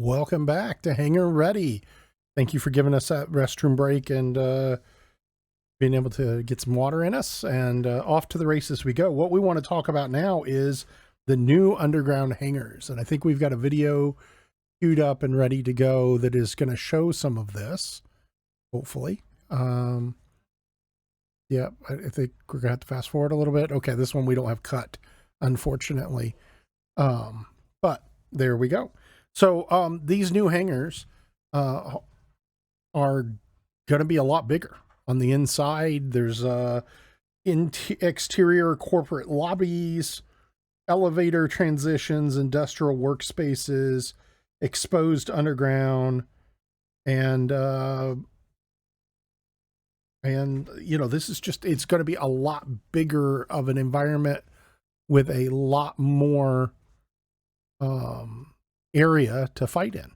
Welcome back to HangarReady. Thank you for giving us that restroom break and being able to get some water in us, and off to the races we go. What we want to talk about now is the new underground hangars, and I think we've got a video queued up and ready to go that is going to show some of this, hopefully. Yeah, I think we're going to have to fast forward a little bit. Okay, this one we don't have cut, unfortunately. But there we go. So these new hangars are going to be a lot bigger. On the inside, there's exterior corporate lobbies, elevator transitions, industrial workspaces, exposed underground, and this is just, it's going to be a lot bigger of an environment with a lot more area to fight in.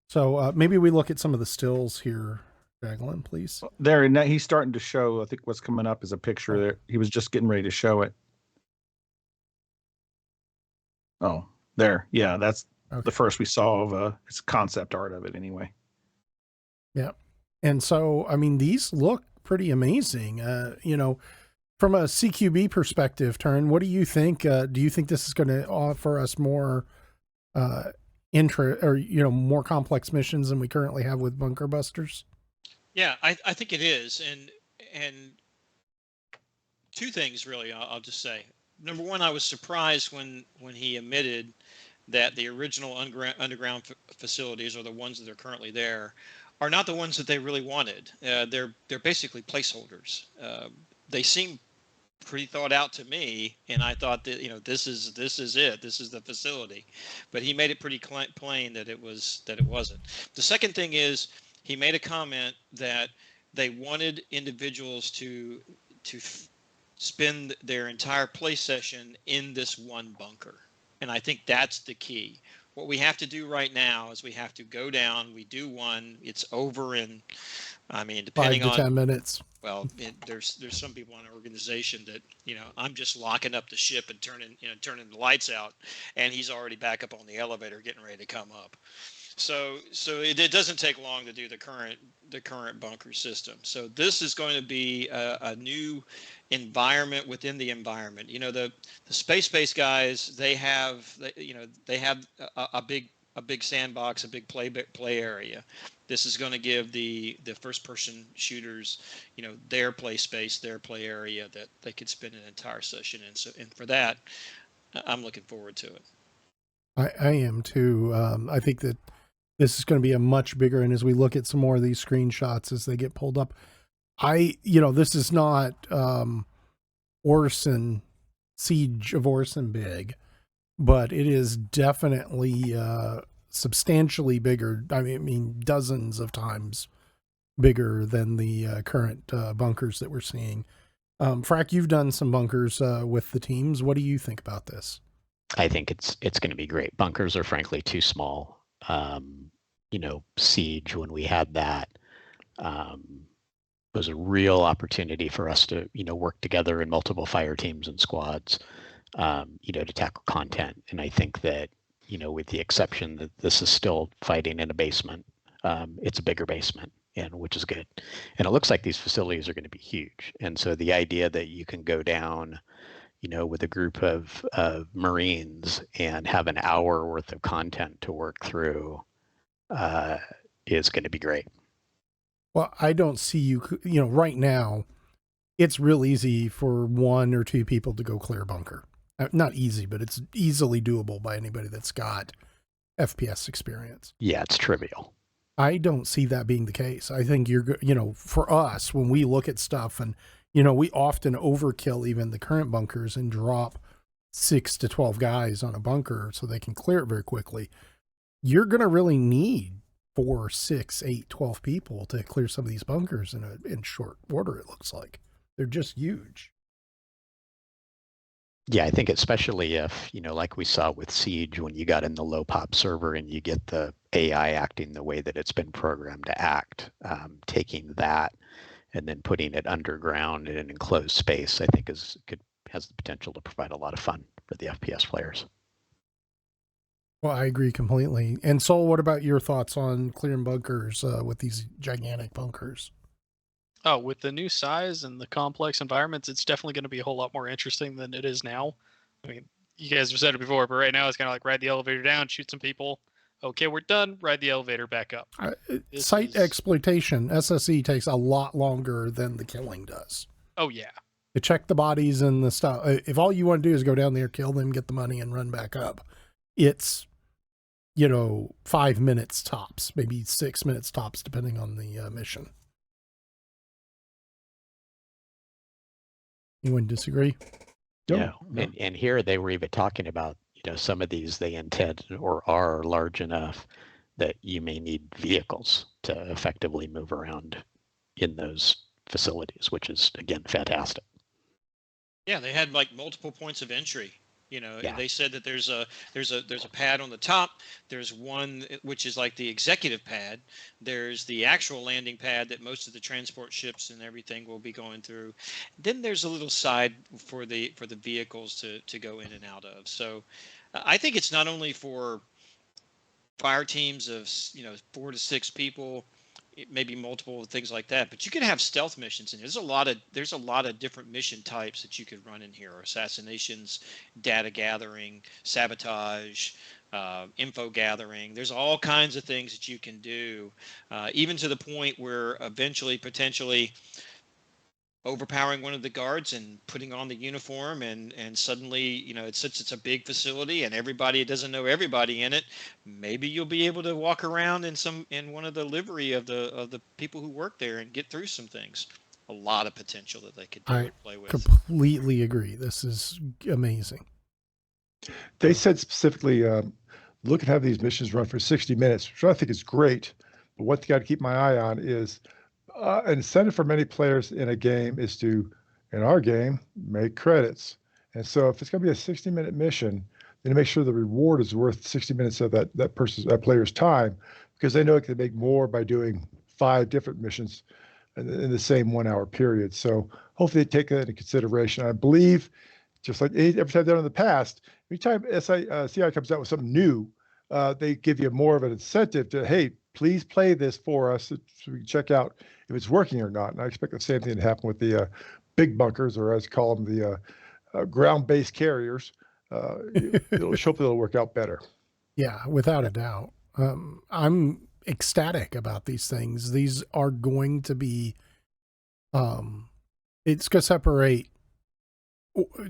So maybe we look at some of the stills here, Jacqueline, please. There, and he's starting to show. I think what's coming up is a picture there. He was just getting ready to show it. Oh, there. Yeah, that's the first we saw of it's concept art of it anyway. Yeah. And so, I mean, these look pretty amazing. From a CQB perspective, Turn, what do you think? Do you think this is going to offer us more more complex missions than we currently have with bunker busters? Yeah, I think it is, and two things really. I'll just say. Number one, I was surprised when he admitted that the original underground facilities, or the ones that are currently there, are not the ones that they really wanted. They're basically placeholders. They seem pretty thought out to me, and I thought that this is it. This is the facility, but he made it pretty plain that it wasn't. The second thing is he made a comment that they wanted individuals to spend their entire play session in this one bunker, and I think that's the key. What we have to do right now is we have to go down. We do one. It's over in, depending 5 to 10 minutes. Well, there's some people in our organization that I'm just locking up the ship and turning the lights out, and he's already back up on the elevator getting ready to come up. So it doesn't take long to do the current bunker system. So this is going to be a new environment within the environment. The space guys, they have a big sandbox, a big play area. This is going to give the first person shooters, their play space, their play area that they could spend an entire session in. So, and for that, I'm looking forward to it. I am too. I think that this is going to be a much bigger, and as we look at some more of these screenshots as they get pulled up, this is not Orson, Siege of Orson big, but it is definitely substantially bigger. I mean, dozens of times bigger than the current bunkers that we're seeing. Frack, you've done some bunkers with the teams. What do you think about this? I think it's going to be great. Bunkers are frankly too small. Siege, when we had that, was a real opportunity for us to, work together in multiple fire teams and squads, to tackle content. And I think that, with the exception that this is still fighting in a basement, it's a bigger basement, which is good. And it looks like these facilities are going to be huge. And so the idea that you can go down, with a group of Marines and have an hour worth of content to work through is going to be great. Well, I don't see you, right now, it's real easy for 1 or 2 people to go clear a bunker. Not easy, but it's easily doable by anybody that's got FPS experience. Yeah, it's trivial. I don't see that being the case. I think for us, when we look at stuff and, we often overkill even the current bunkers and drop 6 to 12 guys on a bunker so they can clear it very quickly. You're going to really need 4, 6, 8, 12 people to clear some of these bunkers in short order, it looks like. They're just huge. Yeah, I think especially if, like we saw with Siege, when you got in the low pop server and you get the AI acting the way that it's been programmed to act, taking that and then putting it underground in an enclosed space, I think has the potential to provide a lot of fun for the FPS players. Well, I agree completely. And Sol, what about your thoughts on clearing bunkers with these gigantic bunkers? Oh, with the new size and the complex environments, it's definitely going to be a whole lot more interesting than it is now. I mean, you guys have said it before, but right now it's kind of like ride the elevator down, shoot some people. Okay, we're done. Ride the elevator back up. Site exploitation, SSE, takes a lot longer than the killing does. Oh, yeah. To check the bodies and the stuff. If all you want to do is go down there, kill them, get the money, and run back up, it's, 5 minutes tops, maybe 6 minutes tops, depending on the mission. Anyone disagree? Yeah. And here they were even talking about, some of these they intend or are large enough that you may need vehicles to effectively move around in those facilities, which is, again, fantastic. Yeah, they had like multiple points of entry. Yeah. They said that there's a pad on the top. There's one which is like the executive pad. There's the actual landing pad that most of the transport ships and everything will be going through. Then there's a little side for the vehicles to go in and out of. So I think it's not only for fire teams of 4 to 6 people, maybe multiple things like that, but you could have stealth missions, and there's a lot of different mission types that you could run in here: assassinations, data gathering, sabotage, info gathering. There's all kinds of things that you can do, even to the point where eventually potentially overpowering one of the guards and putting on the uniform, and suddenly, since it's a big facility and everybody doesn't know everybody in it, maybe you'll be able to walk around in one of the livery of the people who work there and get through some things. A lot of potential that they could do and play with. Completely agree. This is amazing. They said specifically, look at having these missions run for 60 minutes, which I think is great. But what you got to keep my eye on is an incentive for many players in a game is to, in our game, make credits. And so if it's going to be a 60-minute mission, then make sure the reward is worth 60 minutes of that player's time, because they know it can make more by doing 5 different missions in the same 1 hour period. So hopefully they take that into consideration. I believe, just like every time they've done in the past, every time CI comes out with something new, they give you more of an incentive to, hey, please play this for us so we can check out if it's working or not. And I expect the same thing to happen with the big bunkers, or as I call them, the ground-based carriers. Hopefully it'll work out better. Yeah, without a doubt. I'm ecstatic about these things. These are going to be, it's going to separate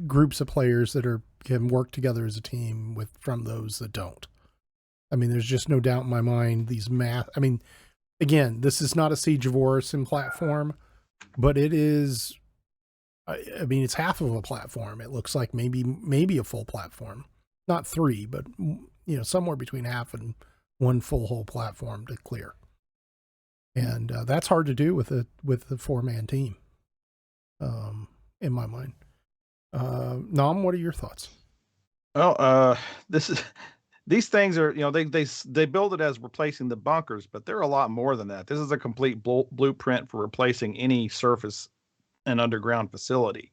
groups of players that can work together as a team from those that don't. I mean, there's just no doubt in my mind again, this is not a Siege of Orison platform, but it is, it's half of a platform. It looks like maybe a full platform, not 3, but somewhere between half and one full whole platform to clear. And that's hard to do with a 4-man team, in my mind. Nam, what are your thoughts? Well, these things are, they build it as replacing the bunkers, but they're a lot more than that. This is a complete blueprint for replacing any surface and underground facility.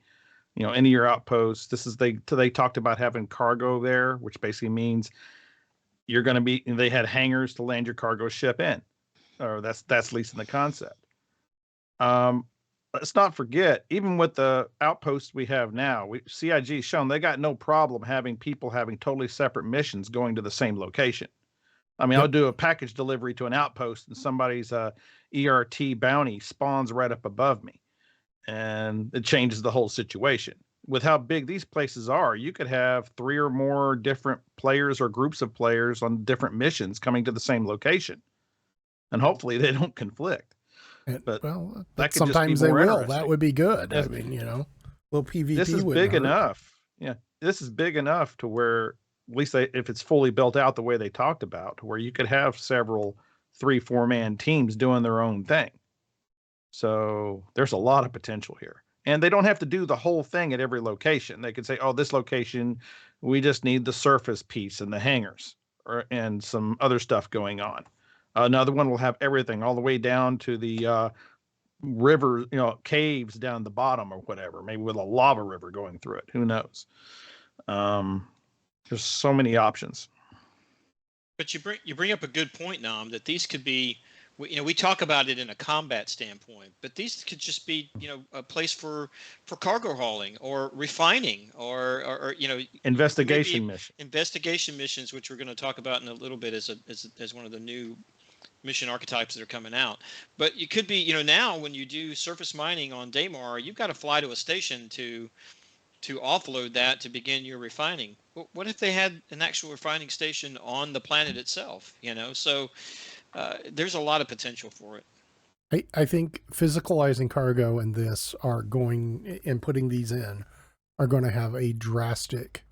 Any of your outposts. They talked about having cargo there, which basically means you're going to be. They had hangars to land your cargo ship in, or that's at least in the concept. Let's not forget, even with the outposts we have now, CIG shown they got no problem having people having totally separate missions going to the same location. I mean, I'll do a package delivery to an outpost and somebody's ERT bounty spawns right up above me, and it changes the whole situation. With how big these places are, you could have 3 or more different players or groups of players on different missions coming to the same location, and hopefully they don't conflict. But sometimes they will. That would be good. I mean, little PvP. This is big enough. Yeah, this is big enough to where, at least if it's fully built out the way they talked about, to where you could have several 3-4-man teams doing their own thing. So there's a lot of potential here, and they don't have to do the whole thing at every location. They could say, "Oh, this location, we just need the surface piece and the hangars, and some other stuff going on." Another one will have everything all the way down to the river, caves down the bottom or whatever, maybe with a lava river going through it. Who knows? There's so many options. But you bring up a good point, Nam, that these could be, we talk about it in a combat standpoint, but these could just be, a place for cargo hauling or refining or Investigation maybe mission. investigation missions, which we're going to talk about in a little bit as one of the new mission archetypes that are coming out. But you could be, now when you do surface mining on Daymar, you've got to fly to a station to offload that to begin your refining. What if they had an actual refining station on the planet itself? So there's a lot of potential for it. I think physicalizing cargo and this are going, and putting these in, are going to have a drastic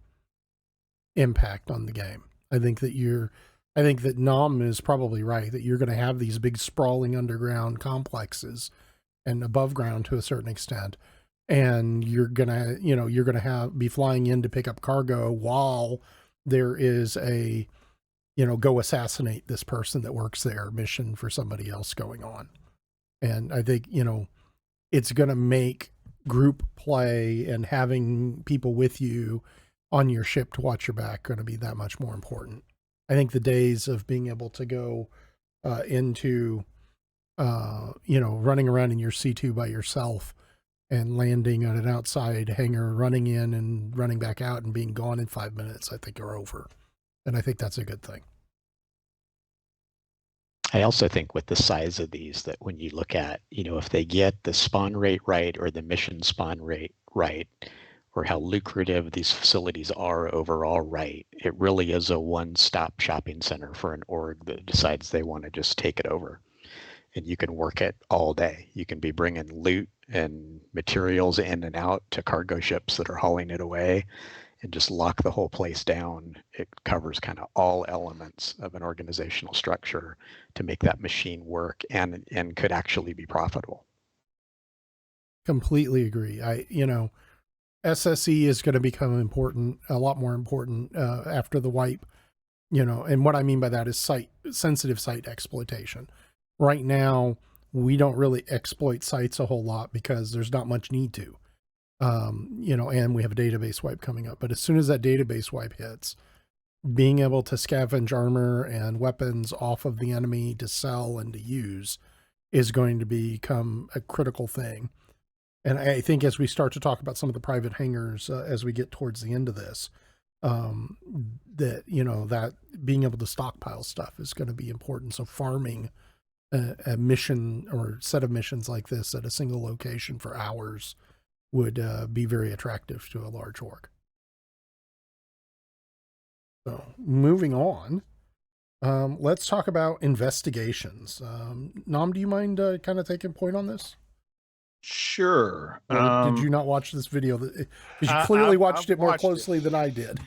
impact on the game. I think that Nam is probably right, that you're going to have these big sprawling underground complexes and above ground to a certain extent. And you're going to be flying in to pick up cargo while there is a, go assassinate this person that works there mission for somebody else going on. And I think, it's going to make group play and having people with you on your ship to watch your back going to be that much more important. I think the days of being able to go into, running around in your C2 by yourself and landing on an outside hangar, running in and running back out and being gone in 5 minutes, I think are over. And I think that's a good thing. I also think with the size of these, that when you look at, if they get the spawn rate right or the mission spawn rate right, or how lucrative these facilities are overall right, it really is a one-stop shopping center for an org that decides they want to just take it over. And you can work it all day. You can be bringing loot and materials in and out to cargo ships that are hauling it away, and just lock the whole place down. It covers kind of all elements of an organizational structure to make that machine work and could actually be profitable. Completely agree. SSE is going to become important, a lot more important after the wipe, and what I mean by that is sensitive site exploitation. Right now, we don't really exploit sites a whole lot because there's not much need to. And we have a database wipe coming up. But as soon as that database wipe hits, being able to scavenge armor and weapons off of the enemy to sell and to use is going to become a critical thing. And I think as we start to talk about some of the private hangars, as we get towards the end of this, that being able to stockpile stuff is going to be important. So farming a mission or set of missions like this at a single location for hours would be very attractive to a large org. So moving on, let's talk about investigations. Nam, do you mind kind of taking point on this? Sure. Or did you not watch this video? Because you clarly watched it more closely than I did.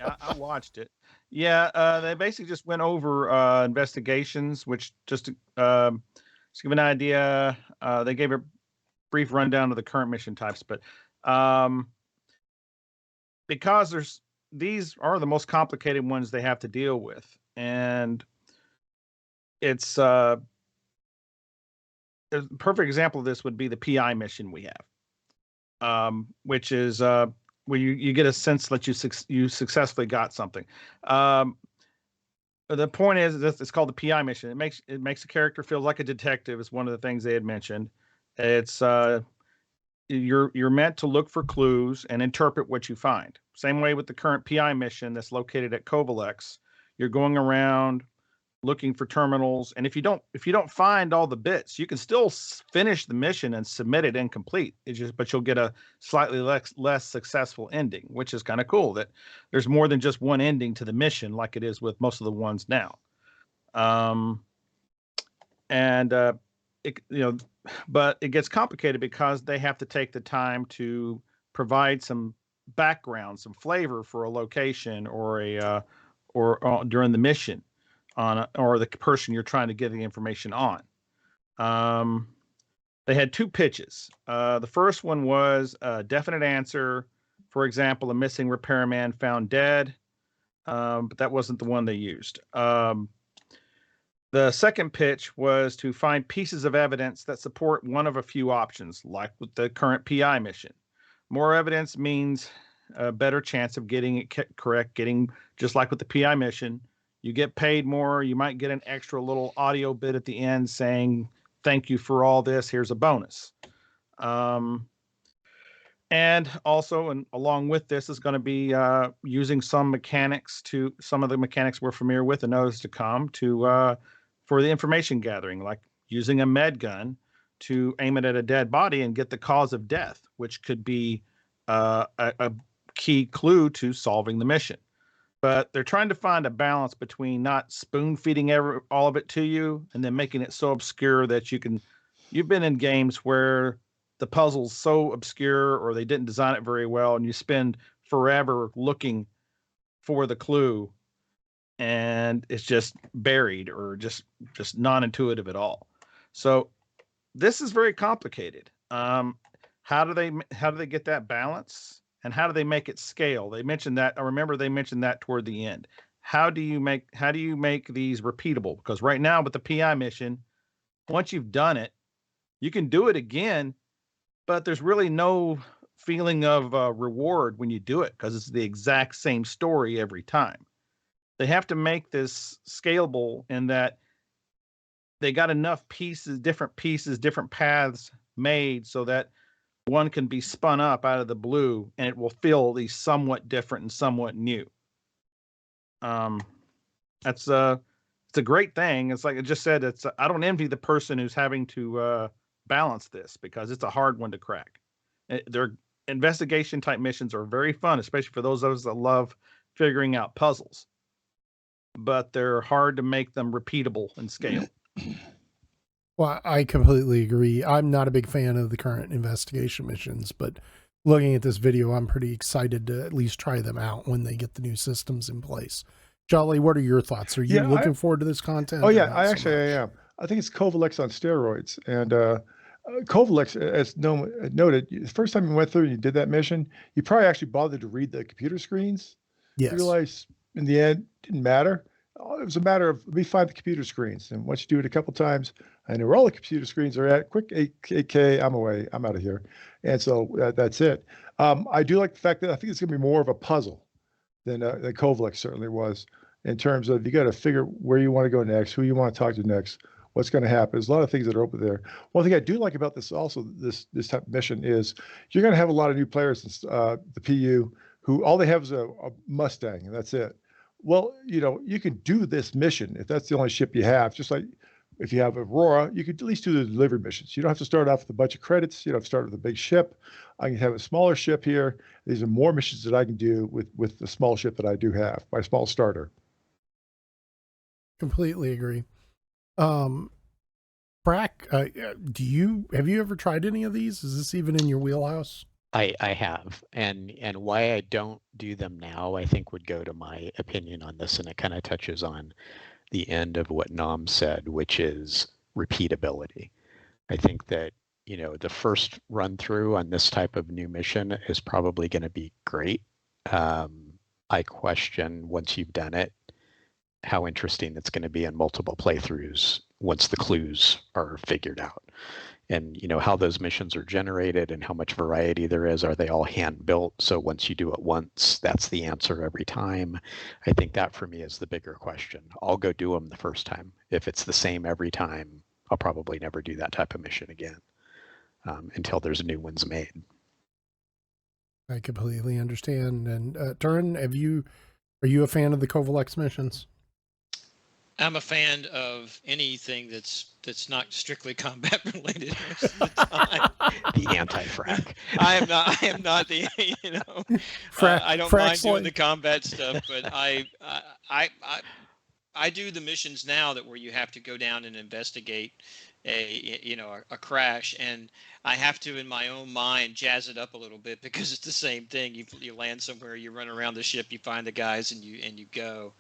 I watched it. Yeah, they basically just went over investigations, which just to give an idea, they gave a brief rundown of the current mission types, but because these are the most complicated ones they have to deal with, and it's a perfect example of this would be the PI mission we have, which is where you get a sense that you successfully got something. The point is that it's called the PI mission. It makes a character feel like a detective. Is one of the things they had mentioned. It's you're meant to look for clues and interpret what you find. Same way with the current PI mission that's located at Kovalex. You're going around looking for terminals, and if you don't find all the bits, you can still finish the mission and submit it incomplete. But you'll get a slightly less successful ending, which is kind of cool. That there's more than just one ending to the mission, like it is with most of the ones now. But it gets complicated because they have to take the time to provide some background, some flavor for a location or during the mission or the person you're trying to get the information on. They had two pitches. The first one was a definite answer. For example, a missing repairman found dead, but that wasn't the one they used. The second pitch was to find pieces of evidence that support one of a few options, like with the current PI mission. More evidence means a better chance of getting it correct, just like with the PI mission, You get paid more. You might get an extra little audio bit at the end saying, thank you for all this. Here's a bonus. And also, and along with this is going to be using some of the mechanics we're familiar with and those to come for the information gathering, like using a med gun to aim it at a dead body and get the cause of death, which could be a key clue to solving the mission. But they're trying to find a balance between not spoon feeding all of it to you and then making it so obscure that you've been in games where the puzzle's so obscure or they didn't design it very well and you spend forever looking for the clue and it's just buried or just non-intuitive at all. So this is very complicated. How do they get that balance? And how do they make it scale? They mentioned that. I remember they mentioned that toward the end. How do you make these repeatable? Because right now with the PI mission, once you've done it, you can do it again, but there's really no feeling of reward when you do it because it's the exact same story every time. They have to make this scalable in that they got enough different paths made so that one can be spun up out of the blue and it will feel at least somewhat different and somewhat new. It's a great thing. It's like I just said, I don't envy the person who's having to balance this because it's a hard one to crack. Their investigation type missions are very fun, especially for those of us that love figuring out puzzles, but they're hard to make them repeatable and scale. Well, I completely agree. I'm not a big fan of the current investigation missions, but looking at this video, I'm pretty excited to at least try them out when they get the new systems in place. Jolly, what are your thoughts? Are you looking forward to this content? Oh yeah, I am. I think it's Kovalex on steroids. And Kovalex, as noted, the first time you went through and you did that mission, you probably actually bothered to read the computer screens. Yes. You realize in the end, it didn't matter. It was a matter of, let me find the computer screens. And once you do it a couple times, I know where all the computer screens are at. Quick 8K, I'm away. I'm out of here. And so that's it. I do like the fact that I think it's going to be more of a puzzle than Kovalex certainly was, in terms of you got to figure where you want to go next, who you want to talk to next, what's going to happen. There's a lot of things that are open there. One thing I do like about this also, this type of mission is you're going to have a lot of new players in the PU who all they have is a Mustang and that's it. Well, you can do this mission if that's the only ship you have. Just like if you have Aurora, you could at least do the delivery missions. You don't have to start off with a bunch of credits. You don't have to start with a big ship. I can have a smaller ship here. These are more missions that I can do with the small ship that I do have, my small starter. Completely agree. Frack, have you ever tried any of these? Is this even in your wheelhouse? I have, and why I don't do them now, I think would go to my opinion on this, and it kind of touches on the end of what Nam said, which is repeatability. I think that, the first run through on this type of new mission is probably going to be great. I question, once you've done it, how interesting it's going to be in multiple playthroughs once the clues are figured out. And how those missions are generated and how much variety there is. Are they all hand built? So once you do it once, that's the answer every time. I think that for me is the bigger question. I'll go do them the first time. If it's the same every time, I'll probably never do that type of mission again until there's new ones made. I completely understand. And Turin, are you a fan of the Kovalex missions? I'm a fan of anything that's not strictly combat related most of the time. The anti-frack. I am not the I don't mind doing the combat stuff, but I do the missions now where you have to go down and investigate a crash, and I have to in my own mind jazz it up a little bit because it's the same thing. You land somewhere, you run around the ship, you find the guys, and you go.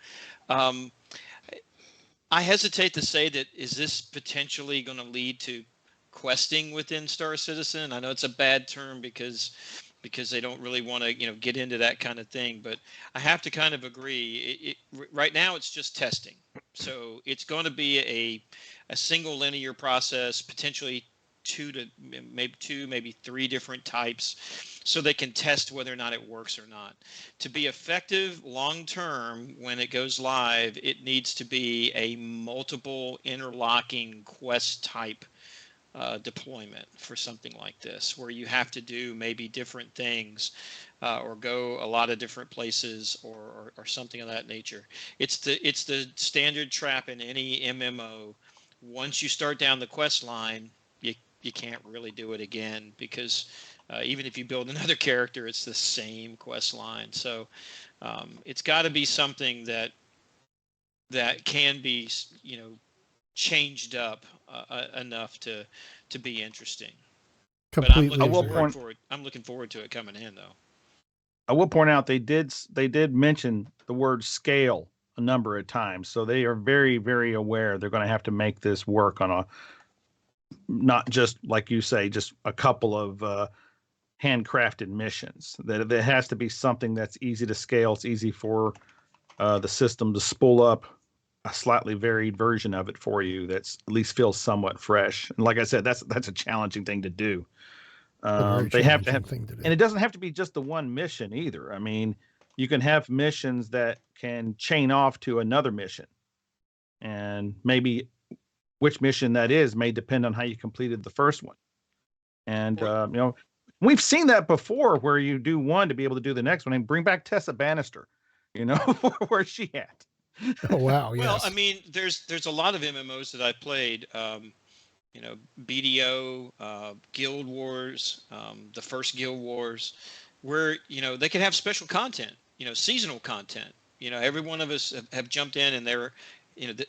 I hesitate to say that is this potentially going to lead to questing within Star Citizen. I know it's a bad term because they don't really want to get into that kind of thing, but I have to kind of agree. Right now it's just testing, so it's going to be a single linear process, potentially maybe three different types, so they can test whether or not it works or not. To be effective long term, when it goes live, it needs to be a multiple interlocking quest type deployment for something like this, where you have to do maybe different things or go a lot of different places or something of that nature. It's the standard trap in any MMO. Once you start down the quest line, you can't really do it again, because even if you build another character, it's the same quest line. So it's got to be something that can be, changed up enough to be interesting. Completely. But agree. I'm looking forward to it coming in, though. I will point out they did mention the word scale a number of times, so they are very, very aware they're going to have to make this work on a, not just like you say, just a couple of handcrafted missions. That there has to be something that's easy to scale. It's easy for the system to spool up a slightly varied version of it for you that's at least feels somewhat fresh. And like I said, that's a challenging thing to do. They have to have, thing to do. and it doesn't have to be just the one mission either. I mean, you can have missions that can chain off to another mission, and maybe which mission that is may depend on how you completed the first one. And we've seen that before, where you do one to be able to do the next one. And bring back Tessa Bannister, where's she at? Oh wow! Well, Yes. I mean, there's a lot of MMOs that I played. BDO, Guild Wars, the first Guild Wars, where they can have special content, seasonal content. Every one of us have jumped in, and they're,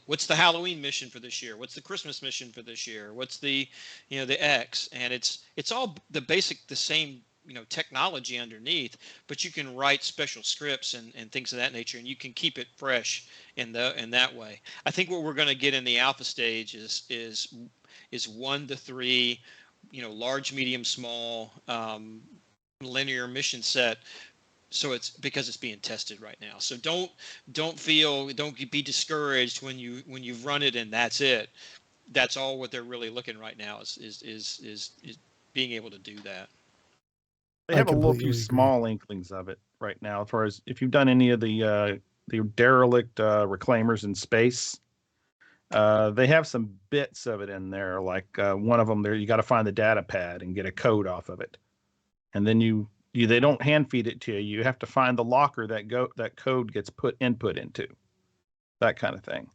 what's the Halloween mission for this year? What's the Christmas mission for this year? What's the, the X? And it's all the same, technology underneath, but you can write special scripts and things of that nature, and you can keep it fresh in that way. I think what we're going to get in the alpha stage is 1 to 3, large, medium, small, linear mission set. So it's because it's being tested right now. So don't be discouraged when you've run it and that's it. That's all what they're really looking right now is being able to do that. They have a little few small inklings of it right now, as far as if you've done any of the derelict reclaimers in space. They have some bits of it in there, like one of them there, you got to find the data pad and get a code off of it. And then they don't hand feed it to you. You have to find the locker that code gets input into, that kind of thing.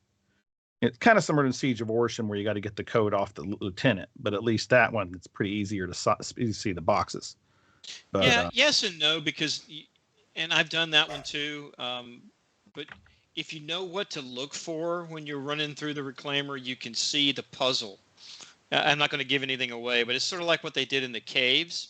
It's kind of similar to Siege of Orson, where you got to get the code off the lieutenant, but at least that one, it's pretty easier to see the boxes. But, yeah, yes and no, because, and I've done that one too. But if you know what to look for when you're running through the reclaimer, you can see the puzzle. I'm not going to give anything away, but it's sort of like what they did in the caves,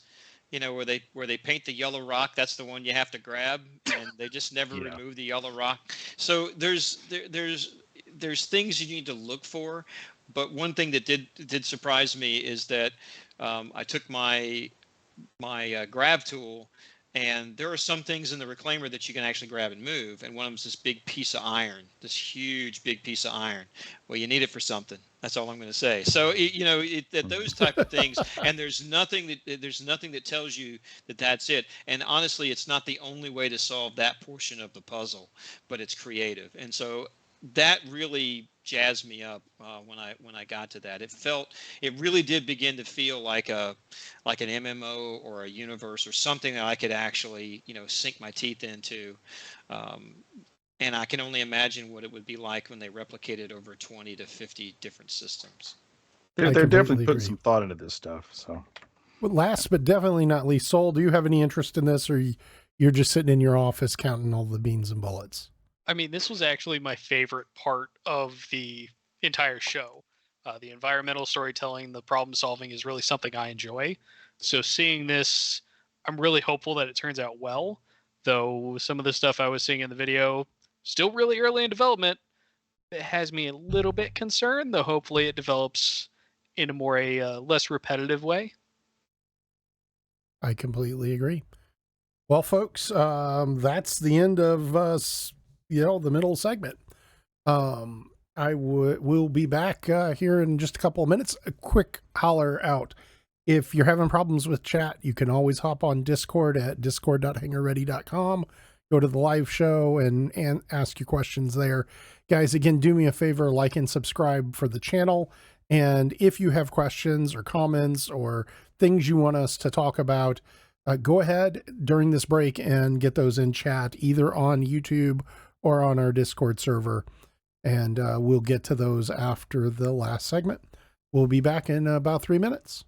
where they paint the yellow rock. That's the one you have to grab, and they just never remove the yellow rock. So there's things you need to look for. But one thing that did surprise me is that I took my grab tool, and there are some things in the reclaimer that you can actually grab and move, and one of them is this big piece of iron, this huge big piece of iron. Well, you need it for something. That's all I'm going to say. So those type of things, and there's nothing that tells you that that's it. And honestly, it's not the only way to solve that portion of the puzzle, but it's creative. And so that really jazzed me up when I got to that. It really did begin to feel like an MMO or a universe or something that I could actually sink my teeth into. And I can only imagine what it would be like when they replicated over 20 to 50 different systems. They're definitely putting some thought into this stuff. So, but last but definitely not least, Sol, do you have any interest in this, or you're just sitting in your office counting all the beans and bullets? I mean, this was actually my favorite part of the entire show. The environmental storytelling, the problem solving is really something I enjoy. So seeing this, I'm really hopeful that it turns out well, though some of the stuff I was seeing in the video, still really early in development, it has me a little bit concerned, though hopefully it develops in a less repetitive way. I completely agree. Well, folks, that's the end of the middle segment. We'll be back here in just a couple of minutes. A quick holler out. If you're having problems with chat, you can always hop on Discord at discord.hangarready.com. Go to the live show and ask your questions there. Guys, again, do me a favor, like and subscribe for the channel. And if you have questions or comments or things you want us to talk about, go ahead during this break and get those in chat, either on YouTube or on our Discord server. And we'll get to those after the last segment. We'll be back in about 3 minutes.